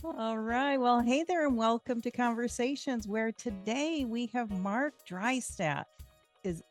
All right. Well, hey there, and welcome to Conversations, where today we have Mark Dreistadt.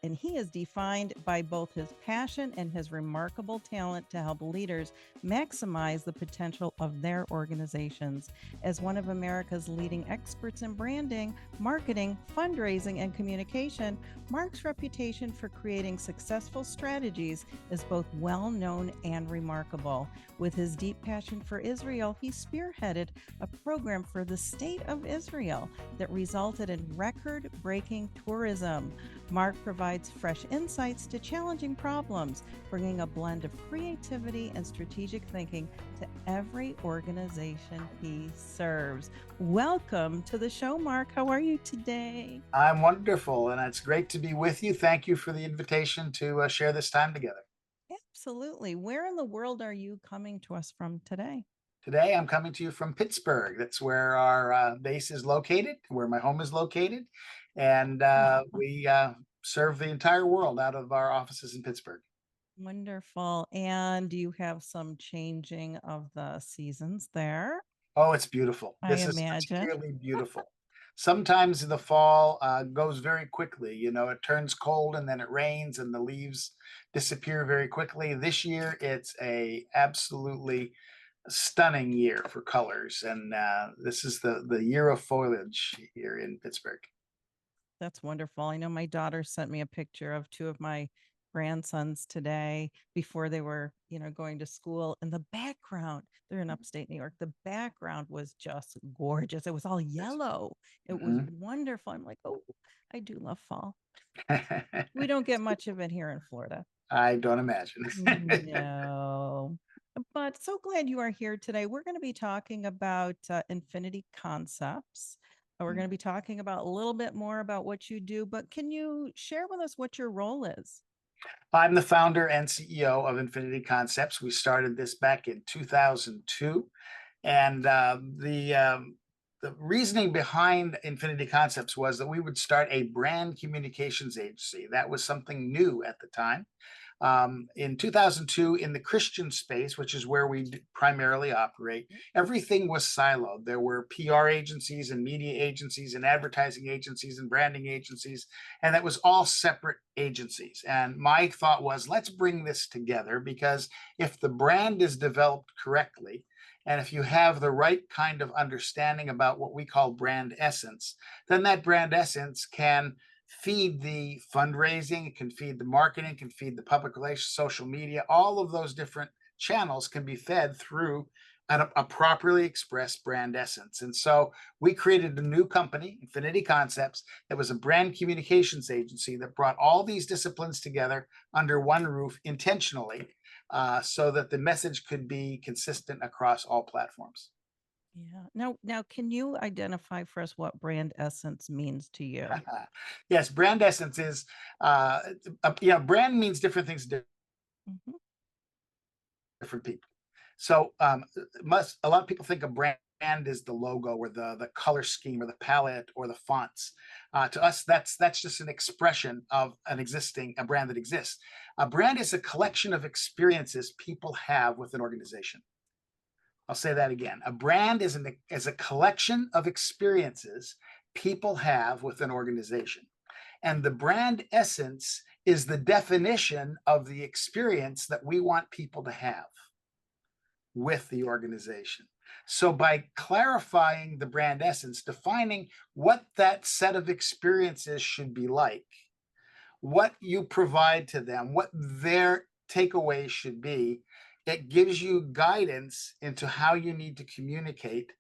And he is defined by both his passion and his remarkable talent to help leaders maximize the potential of their organizations. As one of America's leading experts in branding, marketing, fundraising, and communication, Mark's reputation for creating successful strategies is both well known and remarkable. With his deep passion for Israel, he spearheaded a program for the state of Israel that resulted in record breaking tourism. Mark provides fresh insights to challenging problems, bringing a blend of creativity and strategic thinking to every organization he serves. Welcome to the show, Mark. How are you today? I'm wonderful, and it's great to be with you. Thank you for the invitation to share this time together. Absolutely. Where in the world are you coming to us from today? Today, I'm coming to you from Pittsburgh. That's where our base is located, where my home is located, and Oh, we serve the entire world out of our offices in Pittsburgh. wonderful. And you have some changing of the seasons there, Oh, it's beautiful. I This is imagine. particularly beautiful. Sometimes the fall goes very quickly. You know, it turns cold and then it rains and the leaves disappear very quickly. This year, it's a absolutely stunning year for colors, and this is the year of foliage here in Pittsburgh. That's wonderful. I know my daughter sent me a picture of two of my grandsons today before they were, going to school. And the background, they're in upstate New York. The background was just gorgeous. It was all yellow. It was Mhm. wonderful. I'm like, oh, I do love fall. We don't get much of it here in Florida. I don't imagine. No. But so glad you are here today. We're going to be talking about infinity concepts. We're going to be talking about a little bit more about what you do, but can you share with us what your role is? I'm the founder and CEO of Infinity Concepts. We started this back in 2002, and the reasoning behind Infinity Concepts was that we would start a brand communications agency. That was something new at the time. In 2002, in the Christian space, which is where we primarily operate, everything was siloed. There were PR agencies and media agencies and advertising agencies and branding agencies, and that was all separate agencies. And my thought was, let's bring this together, because if the brand is developed correctly, and if you have the right kind of understanding about what we call brand essence, then that brand essence can feed the fundraising, it can feed the marketing, can feed the public relations, social media. All of those different channels can be fed through a properly expressed brand essence. And so we created a new company, Infinity Concepts, that was a brand communications agency that brought all these disciplines together under one roof intentionally, so that the message could be consistent across all platforms. Yeah. Now, can you identify for us what brand essence means to you? Yes, brand essence is, uh, brand means different things to Mhm. different people. So a lot of people think of brand is the logo or the color scheme or the palette or the fonts. To us, that's just an expression of a brand that exists. A brand is a collection of experiences people have with an organization. I'll say that again. A brand is a collection of experiences people have with an organization. And the brand essence is the definition of the experience that we want people to have with the organization. So, by clarifying the brand essence, defining what that set of experiences should be like, what you provide to them, what their takeaways should be, it gives you guidance into how you need to communicate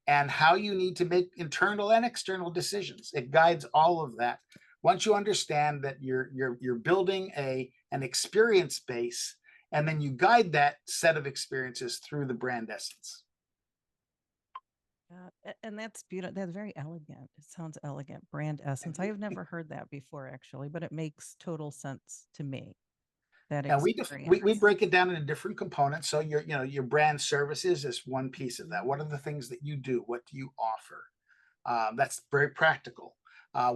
and how you need to make internal and external decisions. It guides all of that. Once you understand that you're building an experience base, and then you guide that set of experiences through the brand essence. Yeah, and that's beautiful. That's very elegant. It sounds elegant. Brand essence. I have never heard that before, actually, but it makes total sense to me. That And we experience. break it down into different components. So your brand services is one piece of that. What are the things that you do? What do you offer? That's very practical.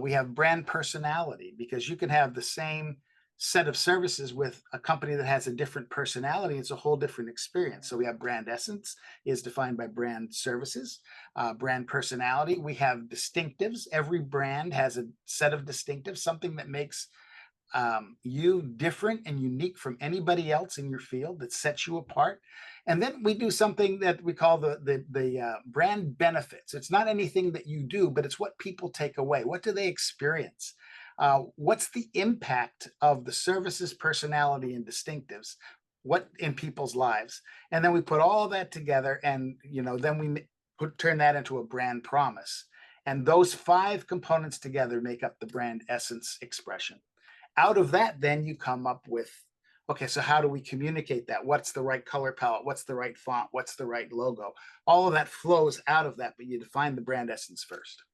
We have brand personality, because you can have the same set of services with a company that has a different personality, it's a whole different experience. So we have brand essence is defined by brand services, brand personality. We have distinctives. Every brand has a set of distinctives, something that makes you different and unique from anybody else in your field that sets you apart. And then we do something that we call the brand benefits. It's not anything that you do, but it's what people take away. What do they experience? What's the impact of the services, personality, and distinctives? What in people's lives? And then we put all that together, and then we turn that into a brand promise. And those five components together make up the brand essence expression. Out of that, then you come up with, okay, so how do we communicate that? What's the right color palette? What's the right font? What's the right logo? All of that flows out of that, but you define the brand essence first.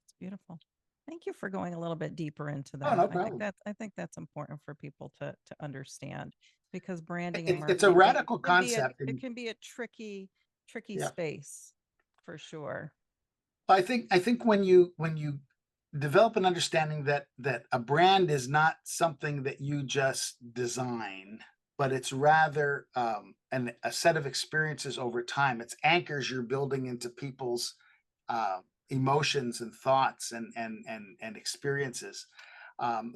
It's beautiful. Thank you for going a little bit deeper into Oh, that. no problem. I think that's important for people to understand, because branding and It's a marketing radical can be concept. it And can be a tricky yeah, space for sure. I think when you develop an understanding that a brand is not something that you just design, but it's rather a set of experiences over time. It's anchors you're building into people's uh, emotions and thoughts and experiences.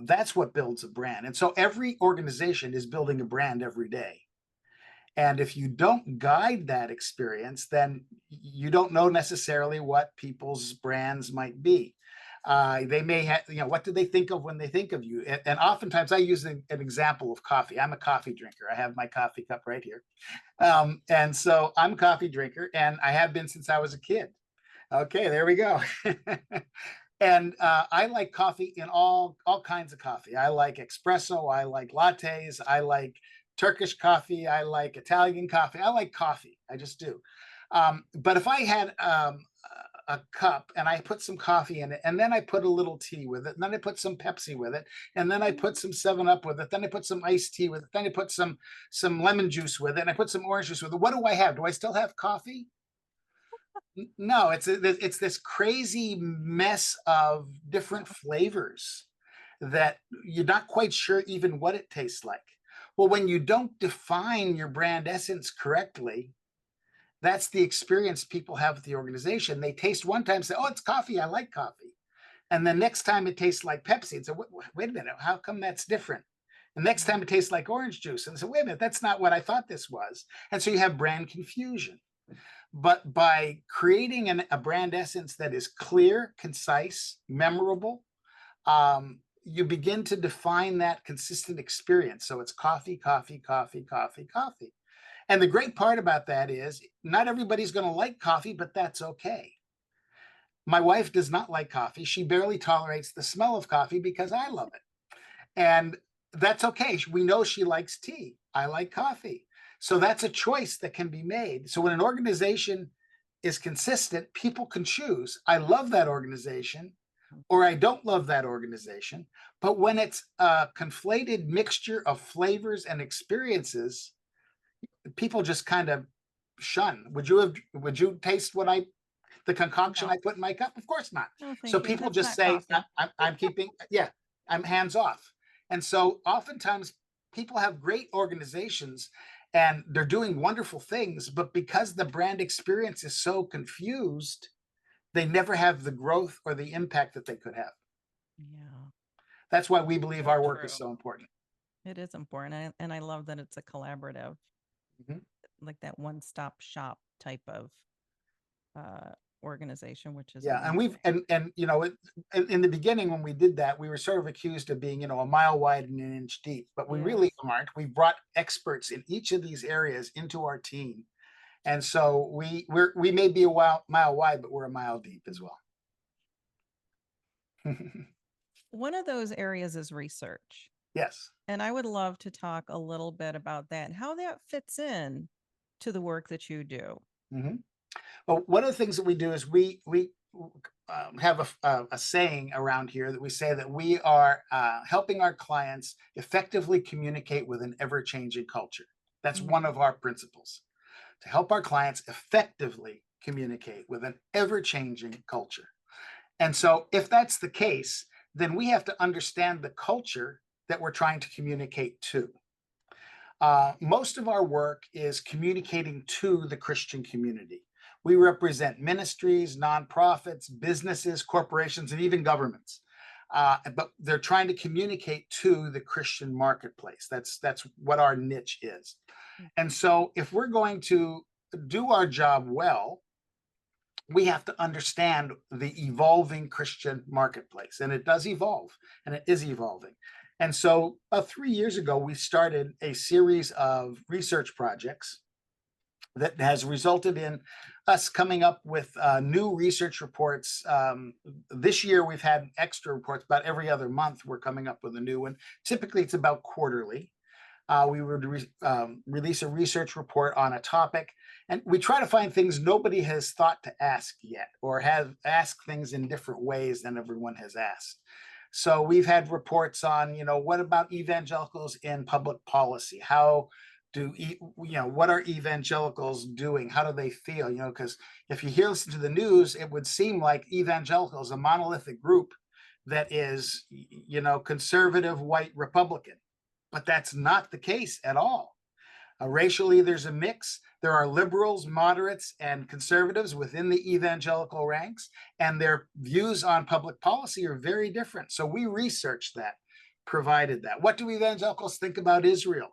That's what builds a brand. And so every organization is building a brand every day. And if you don't guide that experience, then you don't know necessarily what people's brands might be. They may have, what do they think of when they think of you? And oftentimes I use an example of coffee. I'm a coffee drinker. I have my coffee cup right here. And so I'm a coffee drinker, and I have been since I was a kid. Okay, there we go. And I like coffee in all kinds of coffee. I like espresso. I like lattes. I like Turkish coffee. I like Italian coffee. I like coffee. I just do. But if I had a cup and I put some coffee in it, and then I put a little tea with it, and then I put some Pepsi with it, and then I put some 7 Up with it, then I put some iced tea with it, then I put some lemon juice with it, and I put some orange juice with it. What do I have? Do I still have coffee? No, it's this crazy mess of different flavors that you're not quite sure even what it tastes like. Well, when you don't define your brand essence correctly, that's the experience people have with the organization. They taste one time, say, "Oh, it's coffee. I like coffee," and the next time it tastes like Pepsi, and say, "Wait a minute, how come that's different?" The next time it tastes like orange juice, and say, "Wait a minute, that's not what I thought this was," and so you have brand confusion. But by creating a brand essence that is clear, concise, memorable, you begin to define that consistent experience. So it's coffee, coffee, coffee, coffee, coffee. And the great part about that is not everybody's going to like coffee, but that's okay. My wife does not like coffee. She barely tolerates the smell of coffee because I love it. And that's okay. We know she likes tea. I like coffee. So that's a choice that can be made. So when an organization is consistent, people can choose. I love that organization or I don't love that organization. But when it's a conflated mixture of flavors and experiences, people just kind of shun. Would you taste the concoction No, I put in my cup? Of course not. no, So thank you. people That's just not say, coffee. I'm keeping, yeah, I'm hands off. And so oftentimes people have great organizations and they're doing wonderful things, but because the brand experience is so confused, they never have the growth or the impact that they could have. Yeah, That's why we believe so our work is true. so important. It is important, and I love that it's a collaborative, Mhm. like that one-stop shop type of uh, organization, which is Yeah, and we've amazing. and in the beginning when we did that, we were sort of accused of being, a mile wide and an inch deep, but we really Yes. aren't. We've brought experts in each of these areas into our team, and so we may be a mile wide, but we're a mile deep as well. One of those areas is research. Yes. And I would love to talk a little bit about that and how that fits in to the work that you do. Hmm. Well, one of the things that we do is we have a saying around here that we say that we are helping our clients effectively communicate with an ever changing culture. That's one Mm, of our principles, to help our clients effectively communicate with an ever changing culture. And so, if that's the case, then we have to understand the culture that we're trying to communicate to. Most of our work is communicating to the Christian community. We represent ministries, nonprofits, businesses, corporations, and even governments. But they're trying to communicate to the Christian marketplace. That's what our niche is. And so, if we're going to do our job well, we have to understand the evolving Christian marketplace, and it does evolve, and it is evolving. And so, about 3 years ago, we started a series of research projects that has resulted in us coming up with new research reports. This year, we've had extra reports about every other month. We're coming up with a new one. Typically, it's about quarterly. We would release a research report on a topic, and we try to find things nobody has thought to ask yet, or have asked things in different ways than everyone has asked. So we've had reports on, what about evangelicals in public policy? How what are evangelicals doing? How do they feel? Because if you listen to the news, it would seem like evangelicals, a monolithic group that is, conservative white Republican, but that's not the case at all. Racially, there's a mix. There are liberals, moderates, and conservatives within the evangelical ranks, and their views on public policy are very different. So we researched that, provided that. What do evangelicals think about Israel?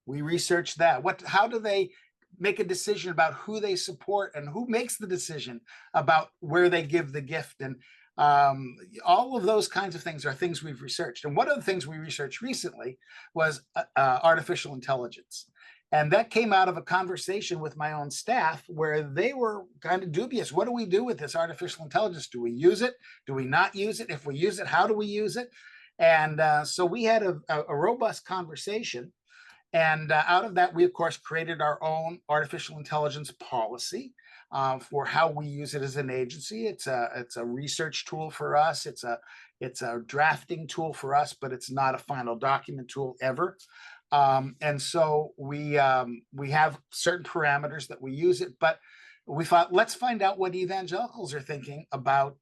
We researched that. How do they make a decision about who they support, and who makes the decision about where they give the gift? And all of those kinds of things are things we've researched. And one of the things we researched recently was artificial intelligence. And that came out of a conversation with my own staff where they were kind of dubious. What do we do with this artificial intelligence? Do we use it? Do we not use it? If we use it, how do we use it? And so we had a robust conversation. And out of that, we, of course, created our own artificial intelligence policy for how we use it as an agency. It's a research tool for us. It's a drafting tool for us, but it's not a final document tool ever. And so we have certain parameters that we use it, but we thought, let's find out what evangelicals are thinking about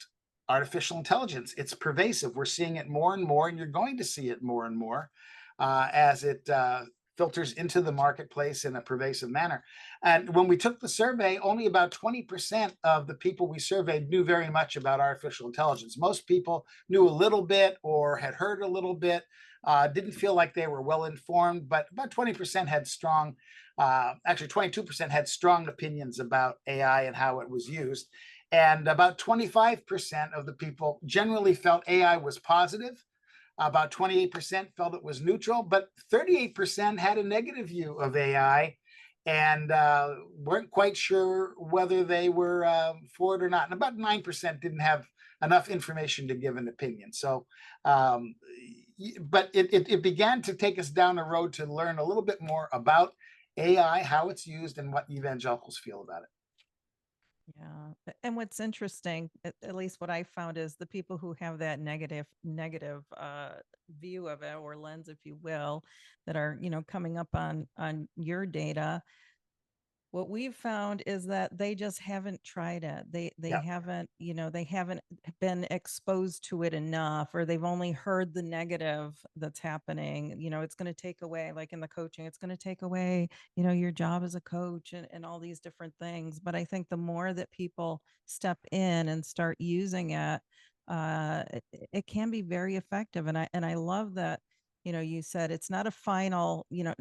artificial intelligence. It's pervasive. We're seeing it more and more, and you're going to see it more and more as it filters into the marketplace in a pervasive manner. And when we took the survey, only about 20% of the people we surveyed knew very much about artificial intelligence. Most people knew a little bit or had heard a little bit, didn't feel like they were well informed, but about 20% had actually 22% had strong opinions about AI and how it was used. And about 25% of the people generally felt AI was positive. About 28% felt it was neutral, but 38% had a negative view of AI and weren't quite sure whether they were for it or not. And about 9% didn't have enough information to give an opinion. So, but it began to take us down a road to learn a little bit more about AI, how it's used, and what evangelicals feel about it. Yeah. And what's interesting, at least what I found, is the people who have that negative view of it, or lens, if you will, that are, coming up on your data. What we've found is that they just haven't tried it. They Yeah. haven't, they haven't been exposed to it enough, or they've only heard the negative that's happening. It's going to take away, like in the coaching, it's going to take away, your job as a coach, and all these different things. But I think the more that people step in and start using it, it can be very effective. And I love that, you said it's not a final, you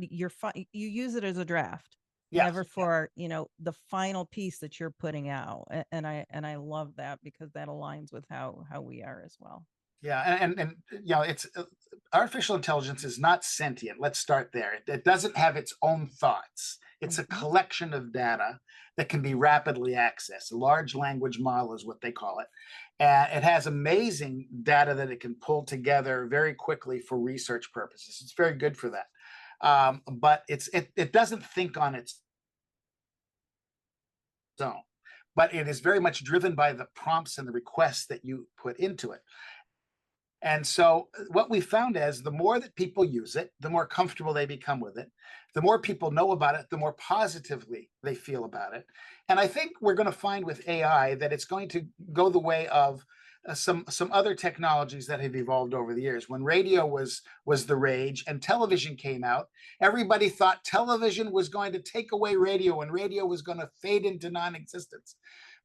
use it as a draft, Yes. never for the final piece that you're putting out. And I love that, because that aligns with how we are as well. Yeah, and it's artificial intelligence is not sentient. Let's start there. It doesn't have its own thoughts. It's a collection of data that can be rapidly accessed. A large language model is what they call it. And it has amazing data that it can pull together very quickly for research purposes. It's very good for that. But it doesn't think on its own. But it is very much driven by the prompts and the requests that you put into it. And so what we found is the more that people use it, the more comfortable they become with it. The more people know about it, the more positively they feel about it. And I think we're going to find with AI that it's going to go the way of some other technologies that have evolved over the years. When radio was the rage and television came out, everybody thought television was going to take away radio and radio was going to fade into non-existence.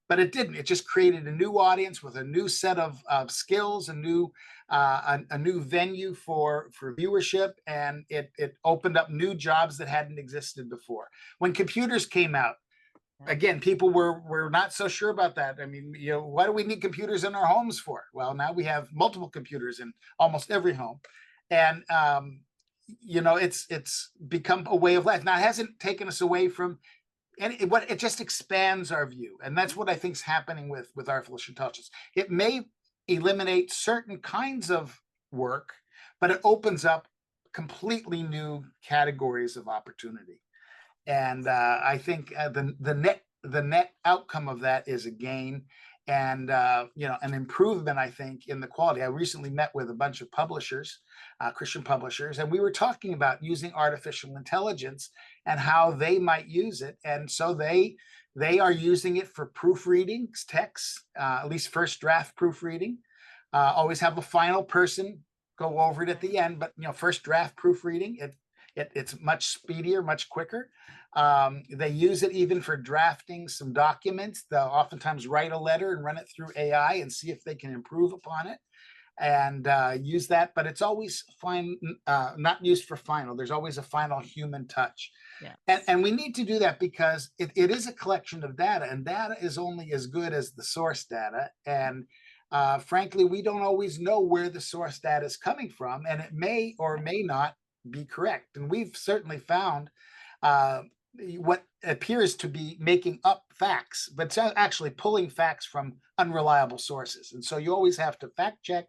But it didn't. It just created a new audience with a new set of skills, a new venue for viewership, and it opened up new jobs that hadn't existed before. When computers came out, again, people were not so sure about that. I mean, why do we need computers in our homes for? Well, now we have multiple computers in almost every home, and it's become a way of life. Now, it hasn't taken us away from, and it just expands our view, and that's what I think is happening with artificial intelligence. It may eliminate certain kinds of work, but it opens up completely new categories of opportunity. And I think the net outcome of that is a gain, and an improvement, I think, in the quality. I recently met with a bunch of publishers, Christian publishers, and we were talking about using artificial intelligence and how they might use it. And so they are using it for proofreading texts, at least first draft proofreading. Always have a final person go over it at the end, but first draft proofreading, it's much speedier, much quicker. They use it even for drafting some documents. They'll oftentimes write a letter and run it through AI and see if they can improve upon it, and use that. But it's always not used for final. There's always a final human touch. Yeah. And we need to do that because it is a collection of data, and data is only as good as the source data. And frankly, we don't always know where the source data is coming from, and it may or may not be correct. And we've certainly found what appears to be making up facts, but it's actually pulling facts from unreliable sources. And so you always have to fact check.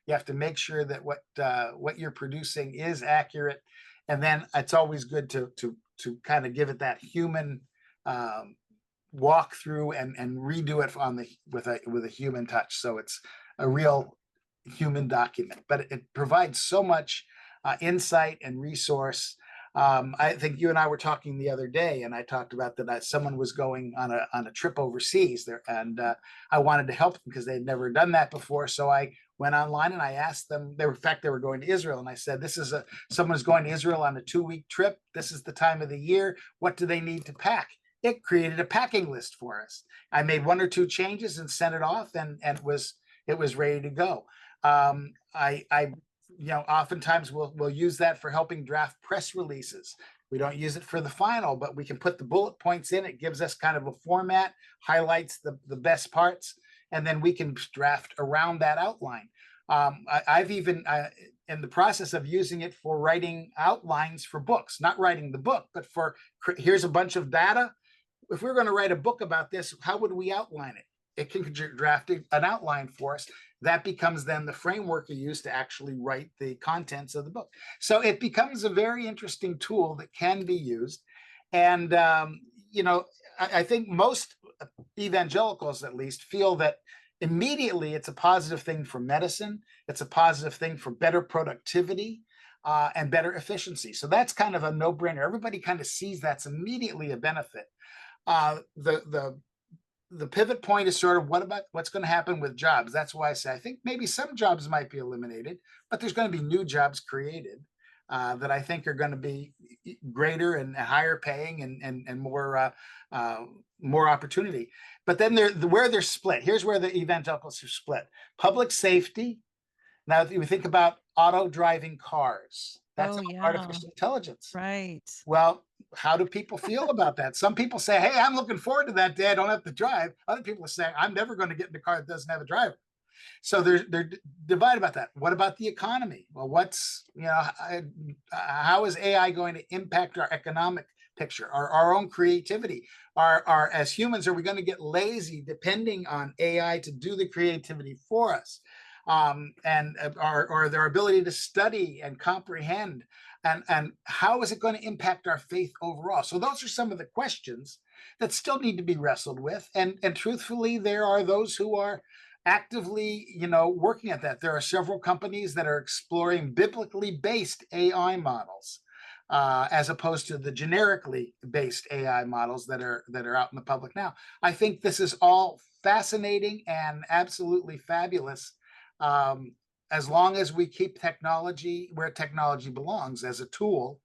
You have to make sure that what you're producing is accurate, and then it's always good to kind of give it that human walk through and redo it with a human touch, so it's a real human document. But it provides so much insight and resource. I think you and I were talking the other day, and I talked about that someone was going on a trip overseas there, and I wanted to help them because they'd never done that before. So I went online and I asked them. In fact, they were going to Israel, and I said, someone's going to Israel on a 2-week trip. This is the time of the year. What do they need to pack? It created a packing list for us. I made 1 or 2 changes and sent it off, and it was ready to go. Oftentimes we'll use that for helping draft press releases. We don't use it for the final, but we can put the bullet points in. It gives us kind of a format, highlights the best parts, and then we can draft around that outline. I've even in the process of using it for writing outlines for books, not writing the book, but here's a bunch of data. If we're going to write a book about this, how would we outline it? It can draft an outline for us. That becomes then the framework you use to actually write the contents of the book. So it becomes a very interesting tool that can be used. And, I think most evangelicals, at least, feel that immediately it's a positive thing for medicine. It's a positive thing for better productivity and better efficiency. So that's kind of a no-brainer. Everybody kind of sees that's immediately a benefit. The pivot point is sort of what's going to happen with jobs. That's why I say I think maybe some jobs might be eliminated, but there's going to be new jobs created that I think are going to be greater and higher paying and more opportunity. But then where they're split. Here's where the evangelicals are split. Public safety. Now, if you think about auto driving cars, that's artificial intelligence. Right. Well, how do people feel about that? Some people say, hey, I'm looking forward to that day. I don't have to drive. Other people are saying, I'm never going to get in a car that doesn't have a driver. So they're divided about that. What about the economy? Well, how is AI going to impact our economic picture, our own creativity? As humans, are we going to get lazy depending on AI to do the creativity for us? And their ability to study and comprehend, and how is it going to impact our faith overall? So those are some of the questions that still need to be wrestled with. And truthfully, there are those who are actively, working at that. There are several companies that are exploring biblically based AI models, as opposed to the generically based AI models that are out in the public now. I think this is all fascinating and absolutely fabulous, um, as long as we keep technology where technology belongs, as a tool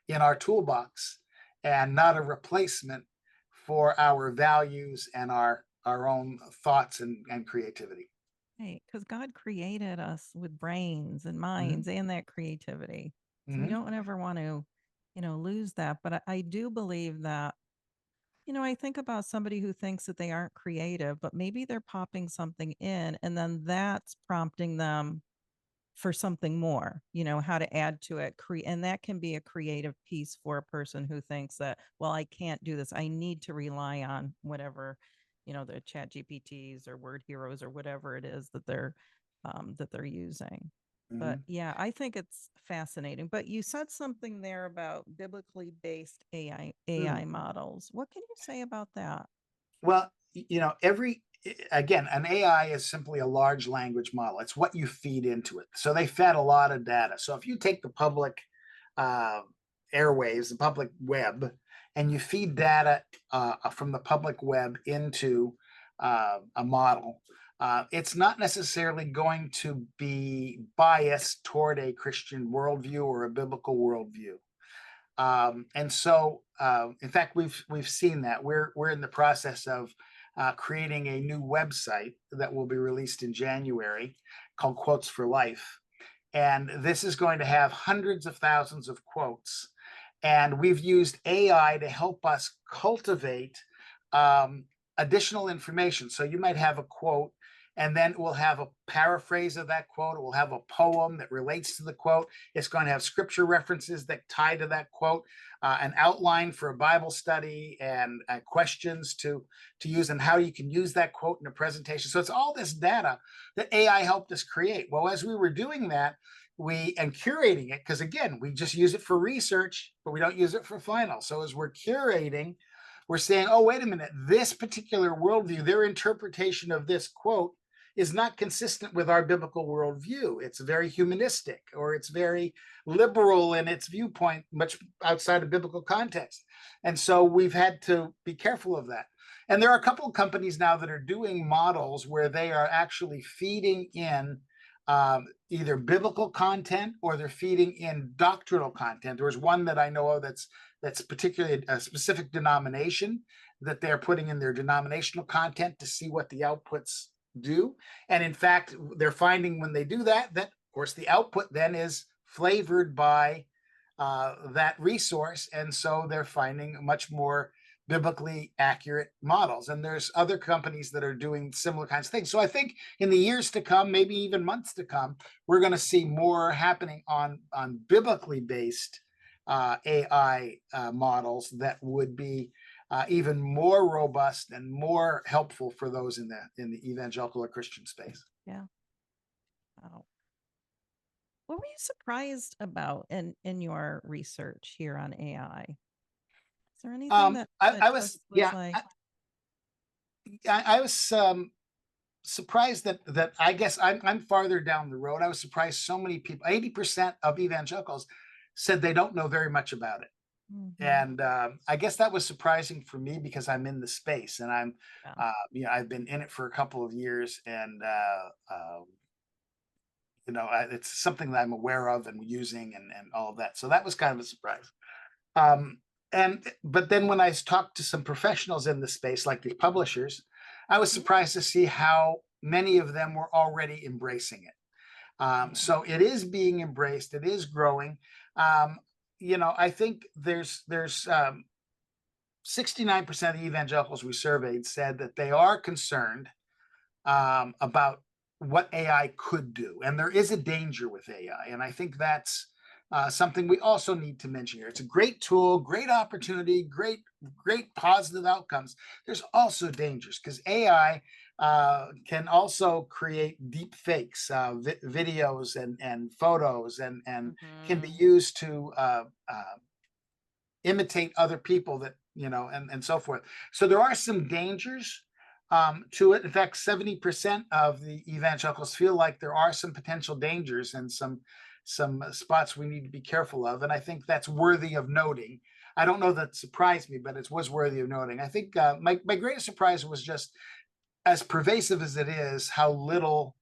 in our toolbox and not a replacement for our values and our own thoughts and creativity. Right, because God created us with brains and Mhm, minds and that creativity. So we mhm, don't ever want to, lose that. But I do believe that, I think about somebody who thinks that they aren't creative, but maybe they're popping something in and then that's prompting them for something more, how to add to it. And that can be a creative piece for a person who thinks that, well, I can't do this. I need to rely on whatever, the chat GPTs or word heroes or whatever it is that they're using. But mhm, yeah, I think it's fascinating. But you said something there about biblically based AI mm. models. What can you say about that? Well, again, an AI is simply a large language model. It's what you feed into it. So they fed a lot of data. So if you take the public uh, airwaves, the public web, and you feed data from the public web into a model, it's not necessarily going to be biased toward a Christian worldview or a biblical worldview. And so, in fact, we've seen that we're in the process of creating a new website that will be released in January called Quotes for Life, and this is going to have hundreds of thousands of quotes. And we've used AI to help us cultivate um, additional information. So you might have a quote, and then we'll have a paraphrase of that quote. It will have a poem that relates to the quote. It's going to have scripture references that tie to that quote, an outline for a Bible study, and questions to use, and how you can use that quote in a presentation. So it's all this data that AI helped us create. Well, as we were doing that, we and curating it, because again, we just use it for research, but we don't use it for final. So as we're curating, we're saying, oh, wait a minute, this particular worldview, their interpretation of this quote is not consistent with our biblical worldview. It's very humanistic, or it's very liberal in its viewpoint, much outside of biblical context. And so we've had to be careful of that. And there are a couple of companies now that are doing models where they are actually feeding in either biblical content, or they're feeding in doctrinal content. There's one that I know of that's particularly a specific denomination that they're putting in their denominational content to see what the outputs do. And in fact, they're finding when they do that, that of course the output then is flavored by that resource. And so they're finding much more biblically accurate models. And there's other companies that are doing similar kinds of things. So I think in the years to come, maybe even months to come, we're going to see more happening on biblically based AI models that would be even more robust and more helpful for those in the evangelical or Christian space. Yeah. Wow. What were you surprised about in your research here on AI? Is there anything that I just was was like, I was surprised that I guess I'm farther down the road. I was surprised so many people, 80% of evangelicals said they don't know very much about it. mhm, And I guess that was surprising for me because I'm in the space, and yeah, I've been in it for a couple of years, and it's something that I'm aware of and using, and all of that. So that was kind of a surprise. Um, but then when I talked to some professionals in the space, like the publishers, I was mhm, surprised to see how many of them were already embracing it. yeah, So it is being embraced. It is growing. Um, I think there's 69% of the evangelicals we surveyed said that they are concerned about what AI could do. And there is a danger with AI. And I think that's something we also need to mention here. It's a great tool, great opportunity, great positive outcomes. There's also dangers because AI can also create deep fakes, videos and photos, and can be mhm, used to imitate other people and so forth. So there are some dangers to it. In fact, 70% of the evangelicals feel like there are some potential dangers and some spots we need to be careful of. And I think that's worthy of noting. I don't know that surprised me, but it was worthy of noting. I think my greatest surprise was just as pervasive as it is, how little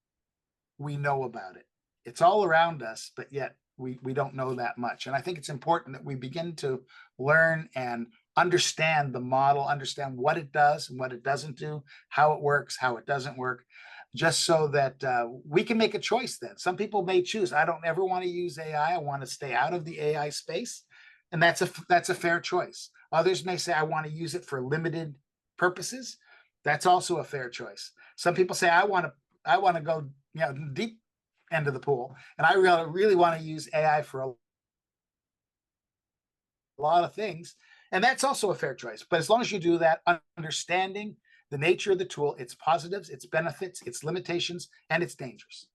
we know about it. It's all around us, but yet we don't know that much. And I think it's important that we begin to learn and understand the model, understand what it does and what it doesn't do, how it works, how it doesn't work, just so that we can make a choice then. Some people may choose, I don't ever want to use AI. I want to stay out of the AI space. And that's a fair choice. Others may say, I want to use it for limited purposes. That's also a fair choice. Some people say, I want to go deep end of the pool, and I really want to use AI for a lot of things, and that's also a fair choice. But as long as you do that, understanding the nature of the tool, its positives, its benefits, its limitations, and its dangers.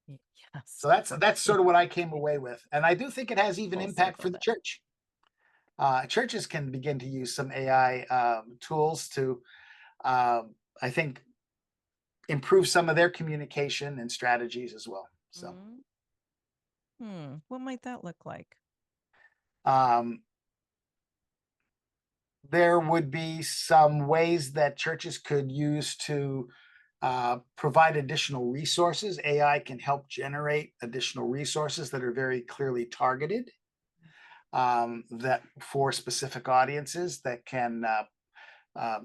Yes. So that's sort of what I came away with, and I do think it has even Full impact circle for the there. church. Churches can begin to use some AI tools to, I think, improve some of their communication and strategies as well. So. Mhm. What might that look like? Um, there would be some ways that churches could use to provide additional resources. AI can help generate additional resources that are very clearly targeted, that for specific audiences that can.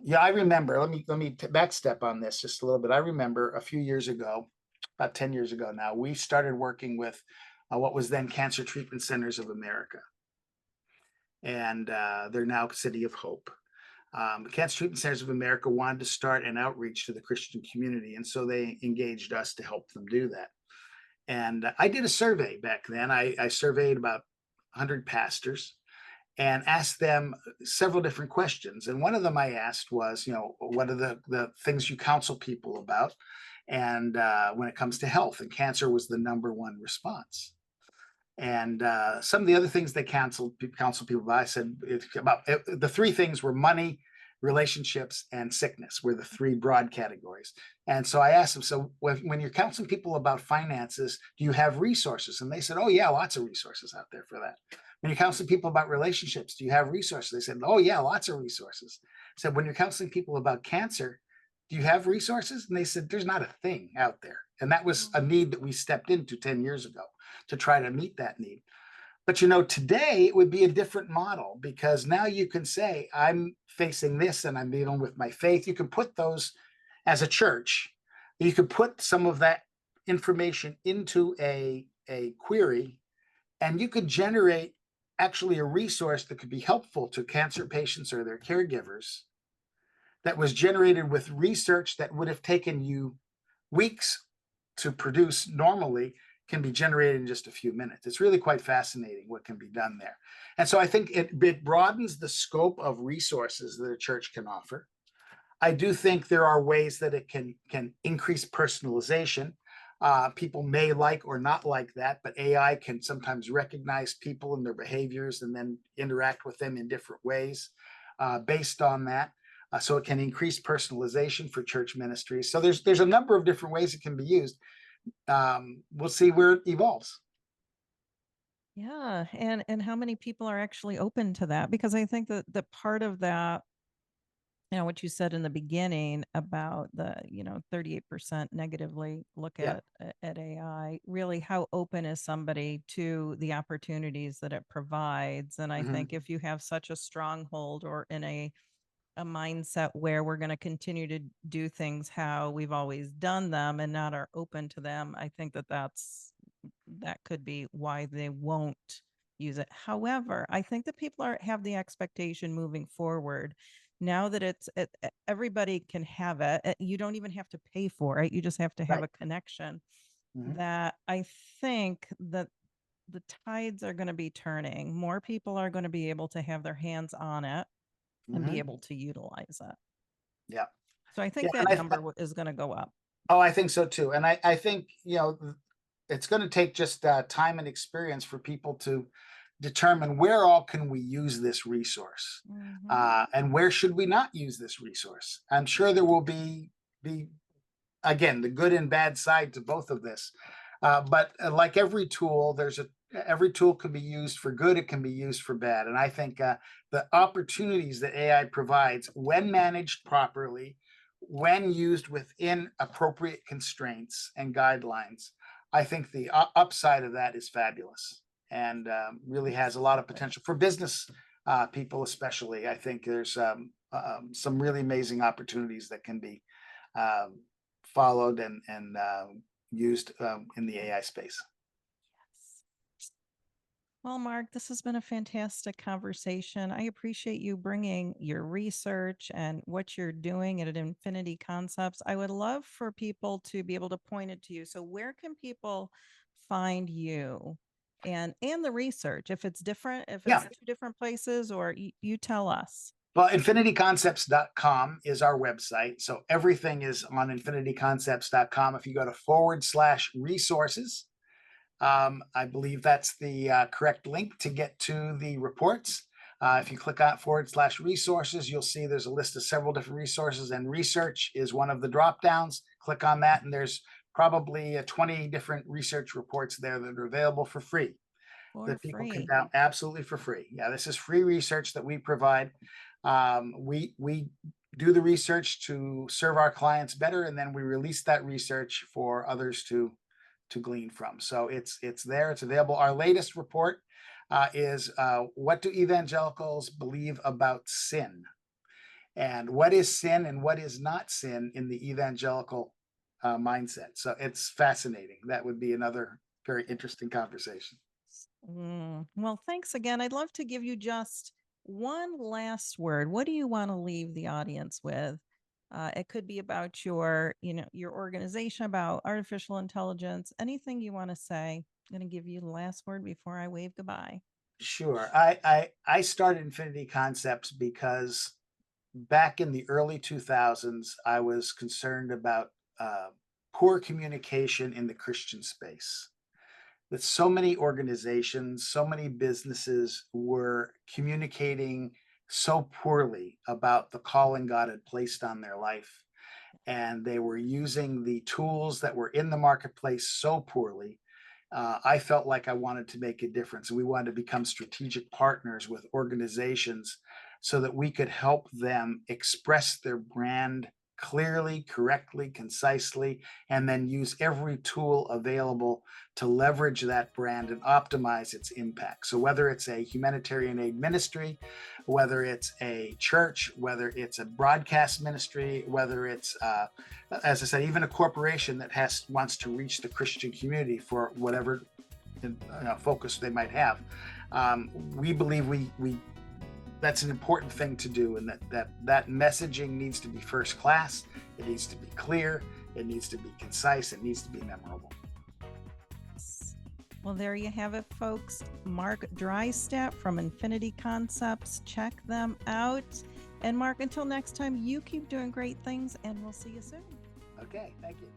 Yeah, I remember. Let me backstep on this just a little bit. I remember a few years ago, about 10 years ago now, we started working with what was then Cancer Treatment Centers of America, and they're now City of Hope. Cancer Treatment Centers of America wanted to start an outreach to the Christian community, and so they engaged us to help them do that. And I did a survey back then. I surveyed about 100 pastors and asked them several different questions. And one of them I asked was, what are the things you counsel people about? And when it comes to health, and cancer was the number one response. And some of the other things they counsel people about, I said the three things were money, relationships, and sickness were the three broad categories. And so I asked them, so when you're counseling people about finances, do you have resources? And they said, oh yeah, lots of resources out there for that. When you're counseling people about relationships, do you have resources? They said, oh yeah, lots of resources. I said, when you're counseling people about cancer, do you have resources? And they said, there's not a thing out there. And that was a need that we stepped into 10 years ago to try to meet that need. But today it would be a different model, because now you can say, I'm facing this and I'm dealing with my faith. You can put those as a church, you could put some of that information into a query, and you could generate actually a resource that could be helpful to cancer patients or their caregivers, that was generated with research that would have taken you weeks to produce normally, can be generated in just a few minutes. It's really quite fascinating what can be done there. And so I think it broadens the scope of resources that a church can offer. I do think there are ways that it can increase personalization. People may like or not like that, but AI can sometimes recognize people and their behaviors and then interact with them in different ways based on that. So it can increase personalization for church ministries. So there's a number of different ways it can be used. We'll see where it evolves. Yeah, and how many people are actually open to that? Because I think that the part of that, what you said in the beginning about the, 38% negatively look Yeah. at AI, really how open is somebody to the opportunities that it provides? And I Mm-hmm. think if you have such a stronghold or in a mindset where we're going to continue to do things how we've always done them and not are open to them, I think that could be why they won't use it. However, I think that people have the expectation moving forward now that everybody can have it. You don't even have to pay for it. You just have to have Right. a connection. Mm-hmm. That I think that the tides are going to be turning. More people are going to be able to have their hands on it and be Mm-hmm. able to utilize it. Yeah. So I Yeah. think And that number is going to go up. I think so too. And I think, it's going to take just time and experience for people to determine where all can we use this resource, Mhm. and where should we not use this resource. I'm sure there will be again the good and bad side to both of this, but like every tool, every tool can be used for good. It can be used for bad, and I think the opportunities that AI provides, when managed properly, when used within appropriate constraints and guidelines, I think the upside of that is fabulous and really has a lot of potential for business people, especially. I think there's some really amazing opportunities that can be um, followed and used in the AI space. Well, Mark, this has been a fantastic conversation. I appreciate you bringing your research and what you're doing at Infinity Concepts. I would love for people to be able to point it to you. So, where can people find you and the research? If it's different, if it's Yeah. two different places, or you tell us. Well, infinityconcepts.com is our website. So everything is on infinityconcepts.com. If you go to /resources, I believe that's the correct link to get to the reports. If you click on /resources, you'll see there's a list of several different resources, and research is one of the drop downs. Click on that, and there's probably 20 different research reports there that are available for free. That people can download absolutely for free. Yeah, this is free research that we provide. We do the research to serve our clients better, and then we release that research for others to glean from. So it's there, it's available. Our latest report is what do evangelicals believe about sin, and what is sin and what is not sin in the evangelical mindset. So it's fascinating. That would be another very interesting conversation. Well, thanks again. I'd love to give you just one last word. What do you want to leave the audience with? It could be about your organization, about artificial intelligence, anything you want to say. I'm going to give you the last word before I wave goodbye. Sure. I started Infinity Concepts because back in the early 2000s, I was concerned about poor communication in the Christian space. That so many organizations, so many businesses were communicating so poorly about the calling God had placed on their life. And they were using the tools that were in the marketplace so poorly. I felt like I wanted to make a difference. And we wanted to become strategic partners with organizations so that we could help them express their brand clearly, correctly, concisely, and then use every tool available to leverage that brand and optimize its impact. So whether it's a humanitarian aid ministry, whether it's a church, whether it's a broadcast ministry, whether it's as I said, even a corporation that wants to reach the Christian community for whatever focus they might have, we believe we that's an important thing to do, and that messaging needs to be first class. It needs to be clear. It needs to be concise. It needs to be memorable. Well, there you have it, folks. Mark Dreistadt from Infinity Concepts. Check them out. And Mark, until next time, you keep doing great things, and we'll see you soon. Okay, thank you.